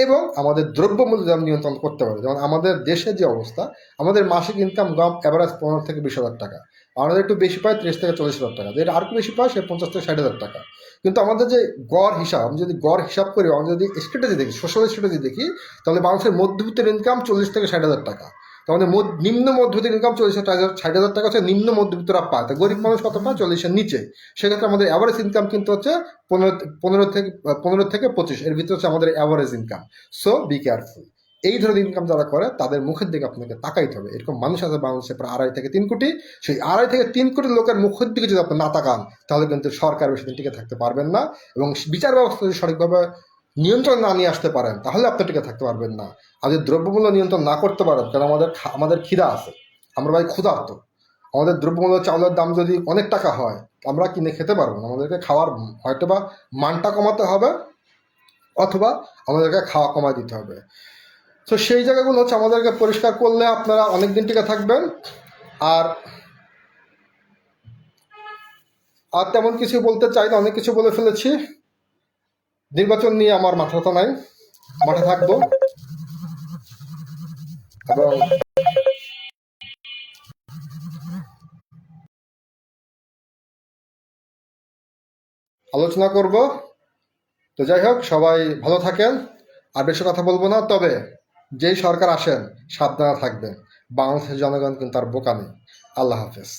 এবং আমাদের দ্রব্যমূল্য দাম নিয়ন্ত্রণ করতে পারবে। যেমন আমাদের দেশে যে অবস্থা, আমাদের মাসিক ইনকাম অ্যাভারেজ 15 থেকে 20,000 টাকা, আমাদের একটু বেশি পায় 30 থেকে 40,000 টাকা, যেটা আর একটু বেশি পায় সে 50 থেকে 60,000 টাকা। কিন্তু আমাদের যে গড় হিসাব, আমি যদি গড় হিসাব করি, আমরা যদি স্ট্র্যাটেজি দেখি, সোশ্যাল স্ট্র্যাটেজি দেখি, তাহলে বাংলাদেশের মধ্যবিত্তের ইনকাম 40 থেকে 60,000 টাকা। তো আমাদের নিম্ন মধ্যবিত্তের ইনকাম 40,000 60,000 টাকা হচ্ছে নিম্ন মধ্যবিত্তরা পায়। তা গরিব মানুষ কত পায়? 40-এর নিচে। সেক্ষেত্রে আমাদের অ্যাভারেজ ইনকাম কিন্তু হচ্ছে 15 থেকে 25, এর ভিতরে হচ্ছে আমাদের average income. So be careful. এই ধরনের ইনকাম যারা করে তাদের মুখের দিকে আপনাকে তাকাইতে হবে। এরকম মানুষ আছে বাংলাদেশে প্রায় 2.5 থেকে 3 কোটি। সেই 2.5 থেকে 3 কোটি লোকের মুখের দিকে যদি আপনি না তাকান, তাহলে কিন্তু সরকার বেশি দিন টিকে থাকতে পারবেন না। এবং বিচার ব্যবস্থা যদি সঠিকভাবে নিয়ন্ত্রণ না নিয়ে আসতে পারেন, তাহলে আপনি টিকে থাকতে পারবেন না। আর যদি দ্রব্যমূল্য নিয়ন্ত্রণ না করতে পারেন, কারণ আমাদের খিদা আছে, আমরা ভাই ক্ষুধার্ত, আমাদের দ্রব্যমূল্য চাউলের দাম যদি অনেক টাকা হয়, আমরা কিনে খেতে পারবো না। আমাদেরকে খাওয়ার হয়তো বা মানটা কমাতে হবে, অথবা আমাদেরকে খাওয়া কমায় দিতে হবে। তো সেই জায়গাগুলো হচ্ছে আমাদেরকে পরিষ্কার করলে আপনারা অনেক দিন টিকে থাকবেন। আর আর তেমন কিছু বলতে চাই না, অনেক কিছু বলে ফেলেছি। নির্বাচন নিয়ে আমার মাথা ব্যথা নাই, মাঠে থাকবো এবং আলোচনা করব। তো যাই হোক, সবাই ভালো থাকেন। আর বেশি কথা বলবো না, তবে যেই সরকার আসেন সাবধানে থাকবেন। বাংলাদেশের জনগণ কিন্তু আর বোকা নেই। আল্লাহ হাফেজ।